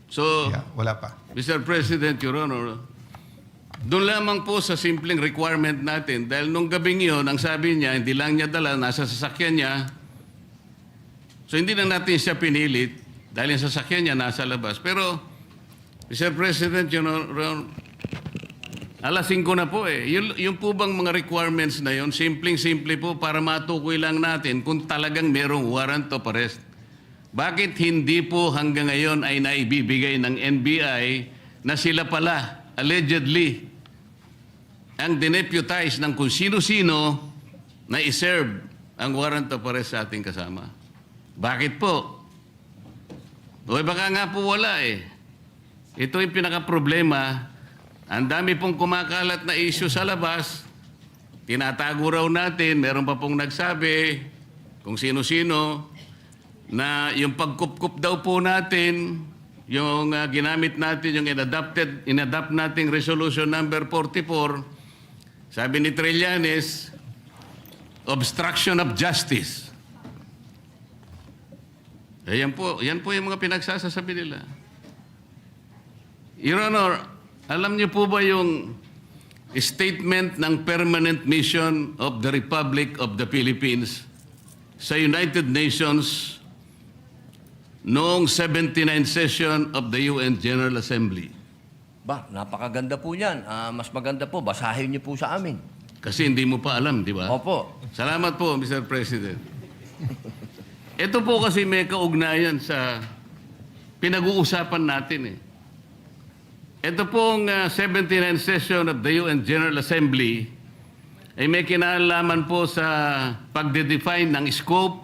So, Yeah, wala pa. Mr. President, Your Honor, doon lamang po sa simpleng requirement natin, dahil nung gabing yun, ang sabi niya, hindi lang niya dala, nasa sasakyan niya. So, hindi na natin siya pinilit, dahil yung sasakyan niya nasa labas. Pero, Mr. President, Your Honor, alas 5 na po eh. Yung po bang mga requirements na yun, simpleng-simple po para matukoy lang natin kung talagang merong warrant of arrest. Bakit hindi po hanggang ngayon ay naibibigay ng NBI na sila pala, allegedly, ang dineputize ng kung sino-sino na iserve ang warrant of arrest sa ating kasama? Bakit po? O baka nga po wala eh. Ito yung pinaka-problema. Ang dami pong kumakalat na issue sa labas, tinatago raw natin, meron pa pong nagsabi, kung sino-sino na yung pagkup-kup daw po natin, yung ginamit natin, yung inadapt nating resolution number 44, sabi ni Trillanes, obstruction of justice. Yan po yung mga pinagsasasabi nila. Your Honor, alam niyo po ba yung statement ng Permanent Mission of the Republic of the Philippines sa United Nations noong 79th session of the UN General Assembly? Ba, napakaganda po yan. Mas maganda po, basahin niyo po sa amin. Kasi hindi mo pa alam, di ba? Opo. Salamat po, Mr. President. Ito po kasi may kaugnayan sa pinag-uusapan natin eh. Ito pong 79th session of the UN General Assembly ay may kinalaman po sa pagde-define ng scope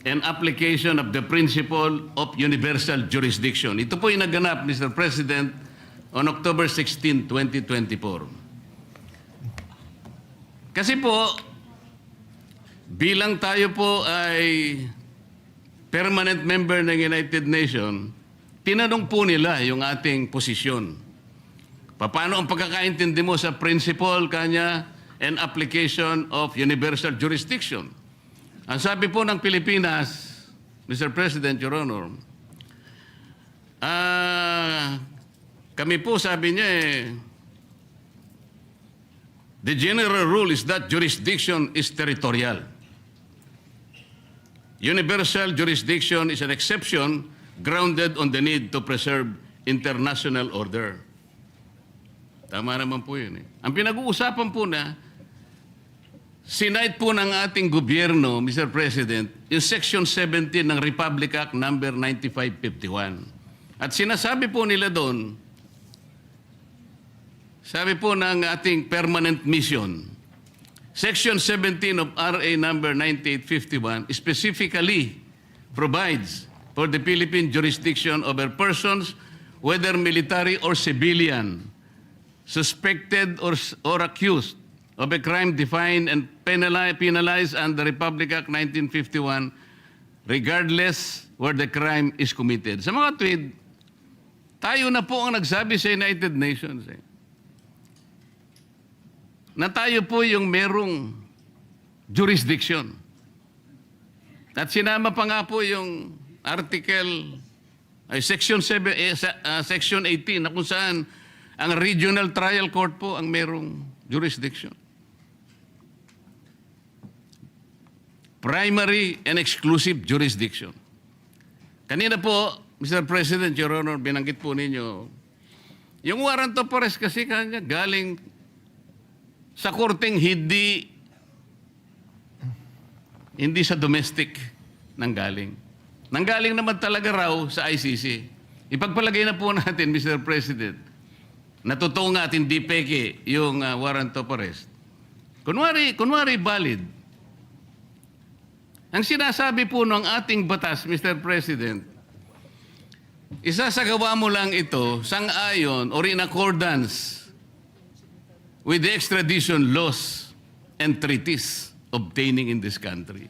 and application of the principle of universal jurisdiction. Ito po yung naganap, Mr. President, on October 16, 2024. Kasi po, bilang tayo po ay permanent member ng United Nations, tinanong po nila yung ating posisyon. Paano ang pagkakaintindi mo sa principle kanya and application of universal jurisdiction? Ang sabi po ng Pilipinas, Mr. President, Your Honor, kami po sabi niya the general rule is that jurisdiction is territorial. Universal jurisdiction is an exception grounded on the need to preserve international order. Tama naman po yun eh. Ang pinag-uusapan po na, sinight po ng ating gobyerno, Mr. President, yung Section 17 ng Republic Act number 9551. At sinasabi po nila doon, sabi po ng ating permanent mission, Section 17 of RA number 9851 specifically provides for the Philippine jurisdiction over persons, whether military or civilian, suspected or accused of a crime defined and penalized under Republic Act 1951, regardless where the crime is committed. Sa mga tweet, tayo na po ang nagsabi sa United Nations na tayo po yung merong jurisdiction. At sinama pa nga po yung Section 18 na kung saan ang regional trial court po ang merong jurisdiction. Primary and exclusive jurisdiction. Kanina po, Mr. President, Your Honor, binanggit po ninyo, yung warrant of arrest kasi kanya galing sa korteng hindi sa domestic nanggaling. Nanggaling naman talaga raw sa ICC. Ipagpalagay na po natin, Mr. President, na totoo nga at hindi peke yung warrant of arrest. Kunwari valid. Ang sinasabi po ng ating batas, Mr. President, isasagawa mo lang ito sang-ayon or in accordance with the extradition laws and treaties obtaining in this country.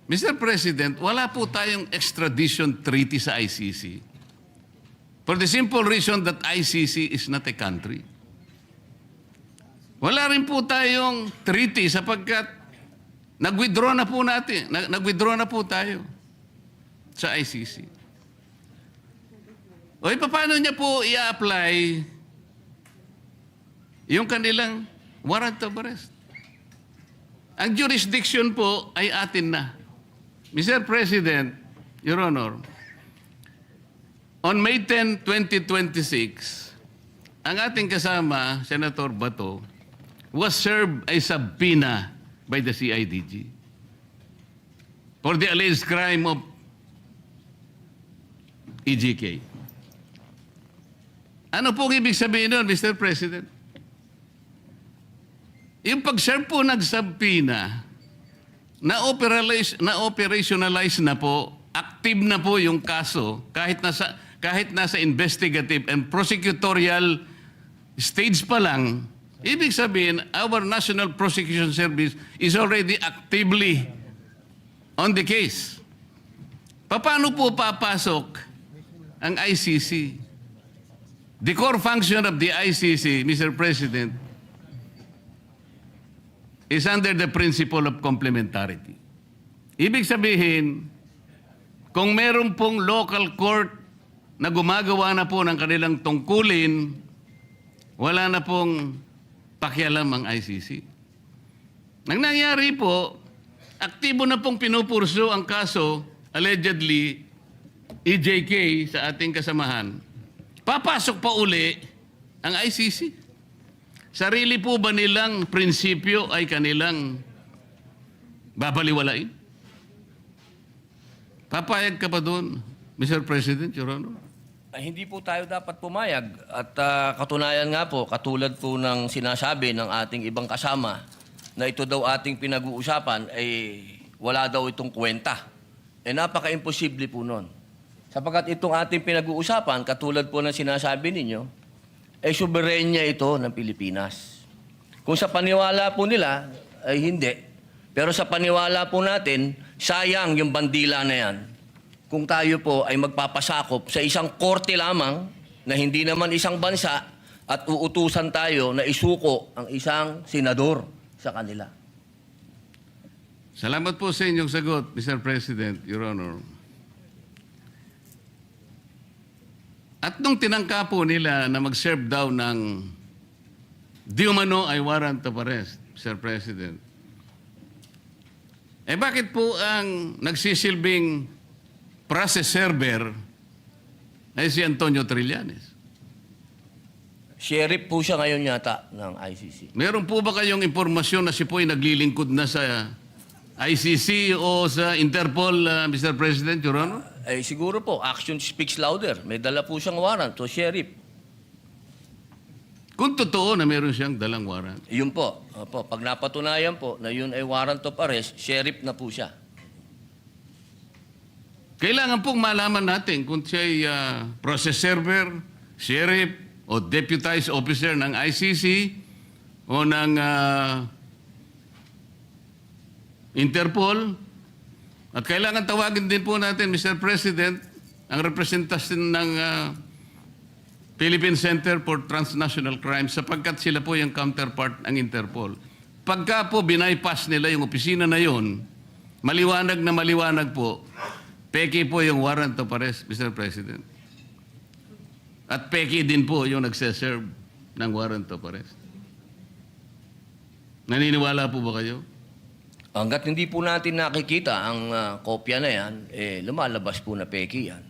Mr. President, wala po tayong extradition treaty sa ICC for the simple reason that ICC is not a country. Wala rin po tayong treaty sapagkat nag-withdraw na po tayo sa ICC. O paano niya po i-apply yung kanilang warrant of arrest? Ang jurisdiction po ay atin na. Mr. President, Your Honor, on May 10, 2026, ang ating kasama, Senator Bato, was served a subpoena by the CIDG for the alleged crime of EJK. Ano po ibig sabihin nun, Mr. President? Yung pag-serve po ng subpoena, na-operationalize na po, active na po yung kaso kahit nasa investigative and prosecutorial stage pa lang. Ibig sabihin, our National Prosecution Service is already actively on the case. Paano po papasok ang ICC? The core function of the ICC, Mr. President, is under the principle of complementarity. Ibig sabihin, kung meron pong local court na gumagawa na po ng kanilang tungkulin, wala na pong pakialam ang ICC. Nang nangyari po, aktibo na pong pinupurso ang kaso, allegedly, EJK sa ating kasamahan. Papasok pa uli ang ICC. Sarili po ba nilang prinsipyo ay kanilang babaliwalain? Papayag ka pa doon, Mr. President, Your Honor? Ay, hindi po tayo dapat pumayag. At katunayan nga po, katulad po ng sinasabi ng ating ibang kasama na ito daw ating pinag-uusapan ay wala daw itong kwenta. Napaka-imposible po nun. Sapagkat itong ating pinag-uusapan, katulad po ng sinasabi ninyo, ay soberenya ito ng Pilipinas. Kung sa paniwala po nila, ay hindi. Pero sa paniwala po natin, sayang yung bandila na yan. Kung tayo po ay magpapasakop sa isang korte lamang na hindi naman isang bansa at uutusan tayo na isuko ang isang senador sa kanila. Salamat po sa inyong sagot, Mr. President, Your Honor. At nung tinangka po nila na mag-serve daw ng di umano ay warrant of arrest, Mr. President, bakit po ang nagsisilbing process server ay si Antonio Trillanes? Sheriff po siya ngayon yata ng ICC. Meron po ba kayong impormasyon na si po ay naglilingkod na sa ICC o sa Interpol, Mr. President, Your Honor? Siguro po, action speaks louder. May dala po siyang warrant o sheriff. Kung totoo na meron siyang dalang warrant. Yun po. Opo, pag napatunayan po na yun ay warrant of arrest, sheriff na po siya. Kailangan pong malaman natin kung siya ay process server, sheriff, o deputized officer ng ICC o ng Interpol. At kailangan tawagin din po natin, Mr. President, ang representasyon ng Philippine Center for Transnational Crime sapagkat sila po yung counterpart ng Interpol. Pagka po binaypass nila yung opisina na yun, maliwanag na maliwanag po, peki po yung warrant of arrest, Mr. President. At peki din po yung nagseserve ng warrant of arrest. Naniniwala po ba kayo? Hanggat hindi po natin nakikita ang kopya na yan, lumalabas po na peki yan.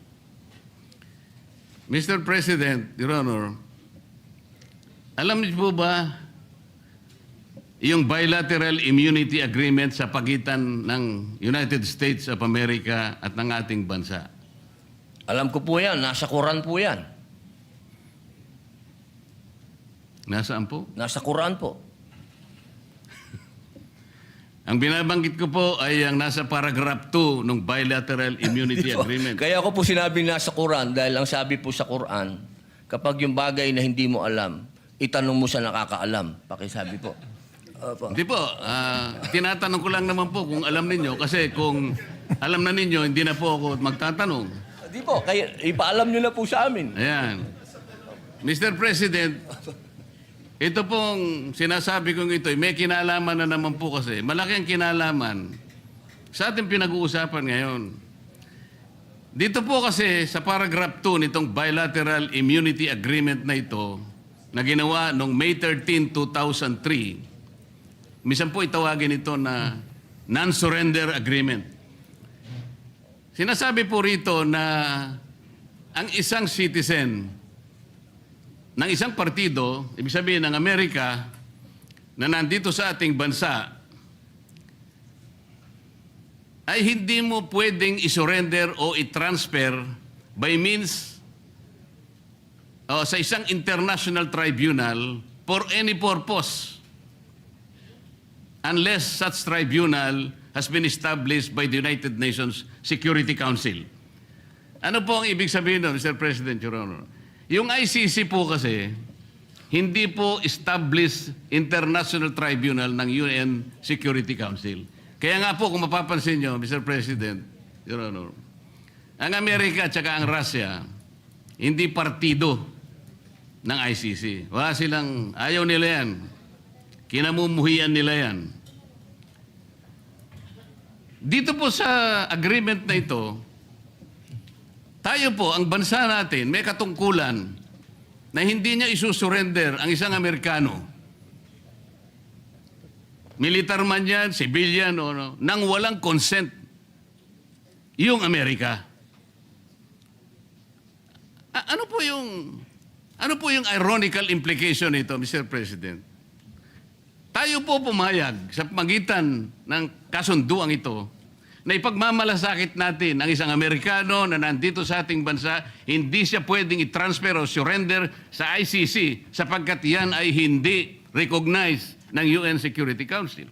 Mr. President, Your Honor, alam niyo po ba yung bilateral immunity agreement sa pagitan ng United States of America at ng ating bansa? Alam ko po yan, nasa Quran po yan. Nasaan po? Nasa Quran po. Ang binabanggit ko po ay ang nasa paragraph 2 ng bilateral immunity agreement. Kaya ako po sinabi nasa Quran dahil ang sabi po sa Quran, kapag yung bagay na hindi mo alam, itanong mo sa nakakaalam. Pakisabi po. Opo. Hindi po. Tinatanong ko lang naman po kung alam ninyo kasi kung alam na ninyo, hindi na po ako magtatanong. Di po, kaya ipaalam nyo na po sa amin. Ayan. Mr. President, ito pong sinasabi kong ito, may kinalaman na naman po kasi. Malaki ang kinalaman sa ating pinag-uusapan ngayon. Dito po kasi sa paragraph 2 nitong bilateral immunity agreement na ito na ginawa noong May 13, 2003, minsan po itawagin ito na non-surrender agreement. Sinasabi po rito na ang isang citizen ng isang partido, ibig sabihin ng Amerika, na nandito sa ating bansa, ay hindi mo pwedeng isurrender o i-transfer by means sa isang international tribunal for any purpose unless such tribunal has been established by the United Nations Security Council. Ano po ang ibig sabihin nun, Mr. President, Your Honor? Yung ICC po kasi, hindi po established international tribunal ng UN Security Council. Kaya nga po, kung mapapansin nyo, Mr. President, Your Honor, ang Amerika at saka ang Russia, hindi partido ng ICC. Wala silang, ayaw nila yan. Kinamumuhian nila yan. Dito po sa agreement na ito, tayo po, ang bansa natin, may katungkulan na hindi niya isusurrender ang isang Amerikano. Militar man yan, civilian, o no, nang walang consent yung Amerika. Ano po yung ironical implication nito, Mr. President? Tayo po pumayag sa pagitan ng kasunduang ito na ipagmamalasakit natin ang isang Amerikano na nandito sa ating bansa, hindi siya pwedeng i-transfer o surrender sa ICC sapagkat yan ay hindi recognized ng UN Security Council.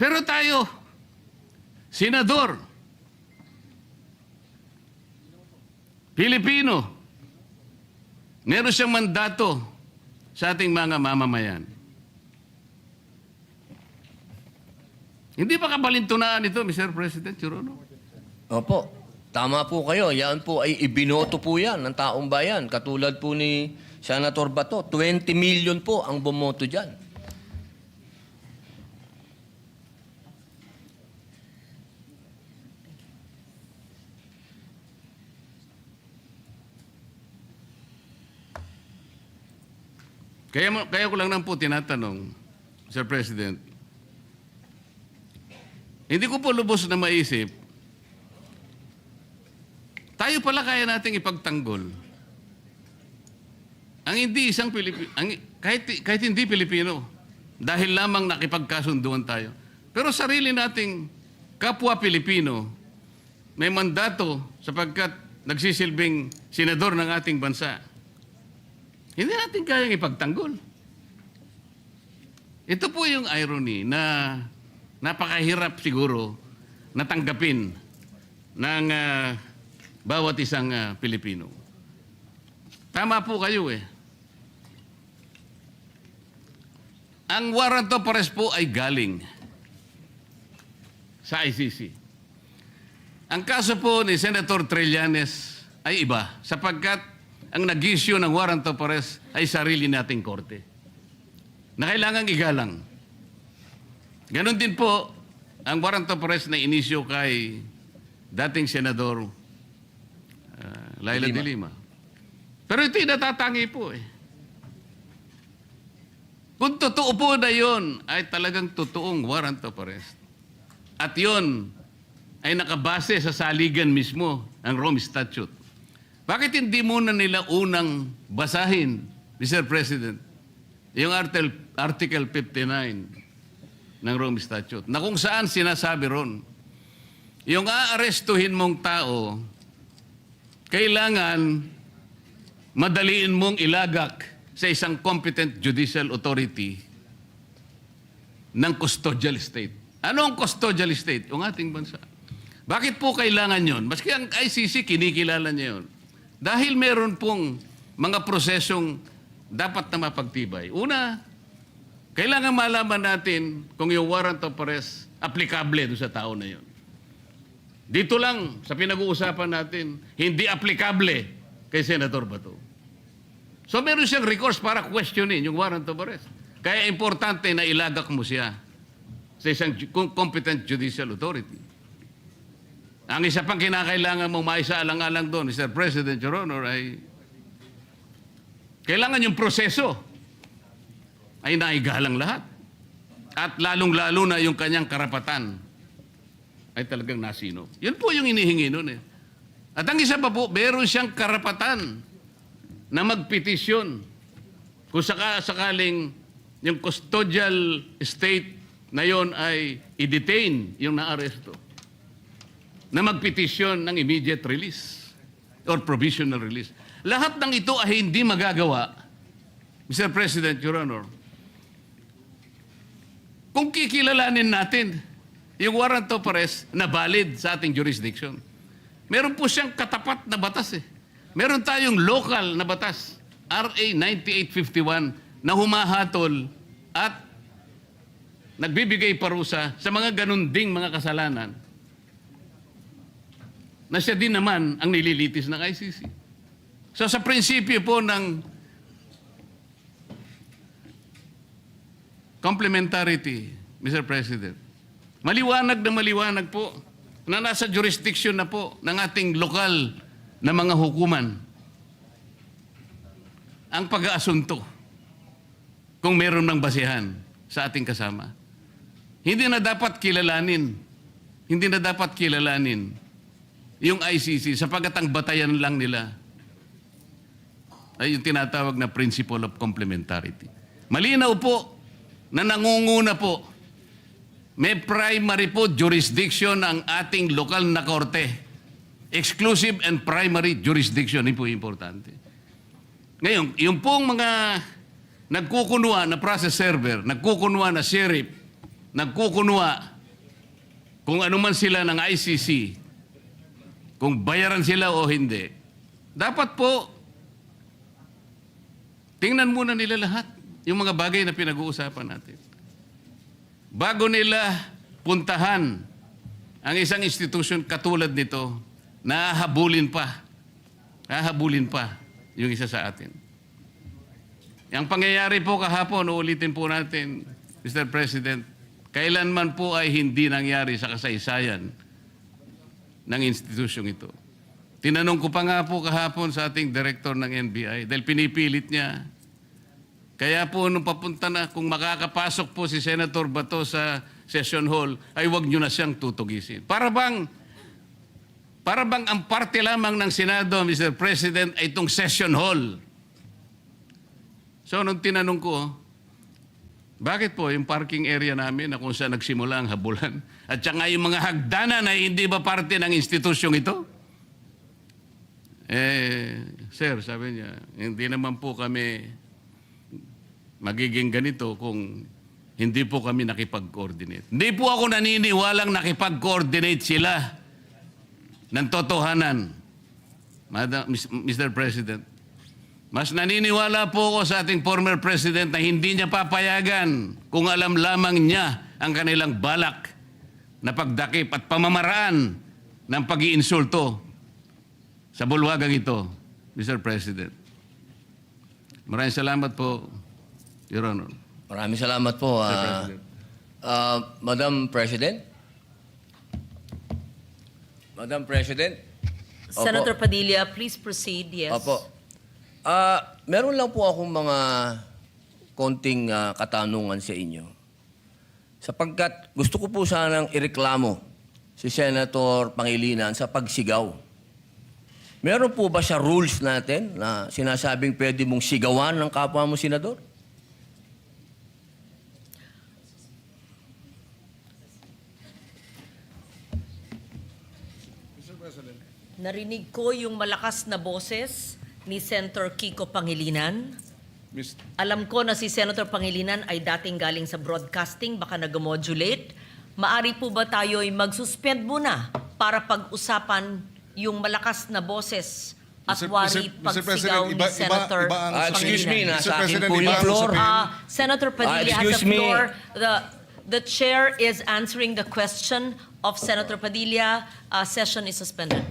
Pero tayo, senador, Pilipino, meron siyang mandato sa ating mga mamamayan. Hindi ba kabalintunaan ito, Mr. President, Your Honor? Opo, tama po kayo. Yan po ay ibinoto po yan ng taong bayan. Katulad po ni Senator Bato, 20 million po ang bumoto dyan. Kaya ko lang po tinatanong, Mr. President, hindi ko po lubos na maisip, tayo pala kaya nating ipagtanggol ang hindi isang Pilipino, kahit hindi Pilipino, dahil lamang nakipagkasunduan tayo. Pero sarili nating kapwa Pilipino, may mandato sapagkat nagsisilbing senador ng ating bansa. Hindi natin kayang ipagtanggol. Ito po yung irony na napakahirap siguro natanggapin ng bawat isang Pilipino. Tama po kayo eh. Ang warrant of arrest po ay galing sa ICC. Ang kaso po ni Senator Trillanes ay iba sapagkat ang nag-issue ng warrant of arrest ay sarili nating korte na kailangang igalang. Ganon din po ang warrant of arrest na inisyo kay dating Senador Laila de Lima. Pero ito'y natatangi po eh. Kung totoo po na yun, ay talagang totoong warrant of arrest. At yun ay nakabase sa saligan mismo ng Rome Statute. Bakit hindi muna nila unang basahin, Mr. President, yung Article 59 ng Rome Statute, na kung saan sinasabi ron, yung aarestuhin mong tao, kailangan madaliin mong ilagak sa isang competent judicial authority ng custodial state. Ano ang custodial state? Yung ating bansa. Bakit po kailangan yon? Maski ang ICC, kinikilala niya yun. Dahil meron pong mga prosesong dapat na mapagtibay. Una, kailangan malaman natin kung yung warrant of arrest aplikable doon sa tao na yun. Dito lang, sa pinag-uusapan natin, hindi aplikable kay Senator Bato. So meron siyang recourse para questionin yung warrant of arrest. Kaya importante na ilagak mo siya sa isang competent judicial authority. Ang isa pang kinakailangan mong maisaalang-alang doon, Mr. President, Your Honor, ay kailangan yung proseso ay naigalang lahat. At lalong-lalo na yung kanyang karapatan ay talagang nasino. Yun po yung inihingi noon eh. At ang isa pa po, meron siyang karapatan na magpetisyon kung sakaling yung custodial state na yon ay i-detain yung naaresto, na magpetisyon ng immediate release or provisional release. Lahat ng ito ay hindi magagawa, Mr. President, Your Honor, kung kikilalanin natin yung warrant of arrest na valid sa ating jurisdiction. Meron po siyang katapat na batas eh. Meron tayong local na batas, RA 9851, na humahatol at nagbibigay parusa sa mga ganun ding mga kasalanan na siya din naman ang nililitis ng ICC. So sa prinsipyo po ng complementarity, Mr. President, maliwanag po na nasa jurisdiction na po ng ating lokal na mga hukuman ang pag-aasunto kung meron ng basihan sa ating kasama. Hindi na dapat kilalanin yung ICC sapagkat ang batayan lang nila ay yung tinatawag na principle of complementarity. Malinaw po na nangunguna po, may primary po jurisdiction ang ating lokal na korte. Exclusive and primary jurisdiction, yun po importante. Ngayon, yung pong mga nagkukunwa na process server, nagkukunwa na sheriff, nagkukunwa kung ano man sila ng ICC, kung bayaran sila o hindi, dapat po tingnan muna nila lahat yung mga bagay na pinag-uusapan natin. Bago nila puntahan ang isang institusyon katulad nito, nahahabulin pa yung isa sa atin. Yung pangyayari po kahapon, uulitin po natin, Mr. President, kailanman po ay hindi nangyari sa kasaysayan ng institusyong ito. Tinanong ko pa nga po kahapon sa ating director ng NBI dahil pinipilit niya. Kaya po nung papunta na, kung makakapasok po si Senator Bato sa session hall, ay wag nyo na siyang tutugisin. Para bang ang parte lamang ng Senado, Mr. President, ay itong session hall. So nung tinanong ko, bakit po yung parking area namin na kung saan nagsimula ang habulan at saka yung mga hagdanan na hindi ba parte ng institusyong ito? Sir, sabi niya, hindi naman po kami magiging ganito kung hindi po kami nakipag-coordinate. Hindi po ako naniniwalang nakipag-coordinate sila ng totohanan, Mr. President. Mas naniniwala po ako sa ating former President na hindi niya papayagan kung alam lamang niya ang kanilang balak na pagdakip at pamamaraan ng pag-iinsulto sa bulwagang ito, Mr. President. Maraming salamat po, Your Honor. Maraming salamat po. Mr. President. Madam President? Madam President? Opo. Senator Padilla, please proceed. Yes. Opo. Meron lang po akong mga konting katanungan sa inyo. Sapagkat gusto ko po sanang ireklamo si Senator Pangilinan sa pagsigaw. Meron po ba sa rules natin na sinasabing pwede mong sigawan ng kapwa mo senador? Narinig ko yung malakas na boses ni Senator Kiko Pangilinan. Alam ko na si Senator Pangilinan ay dating galing sa broadcasting, baka nag-modulate. Maari po ba tayo ay mag-suspend muna para pag-usapan yung malakas na boses at wari pagsigaw ni Senator Excuse me, Pangilinan? nasa akin President, po yung iba ang floor. Senator Padilla has excuse the me. floor. The chair is answering the question of Senator Padilla. Session is suspended.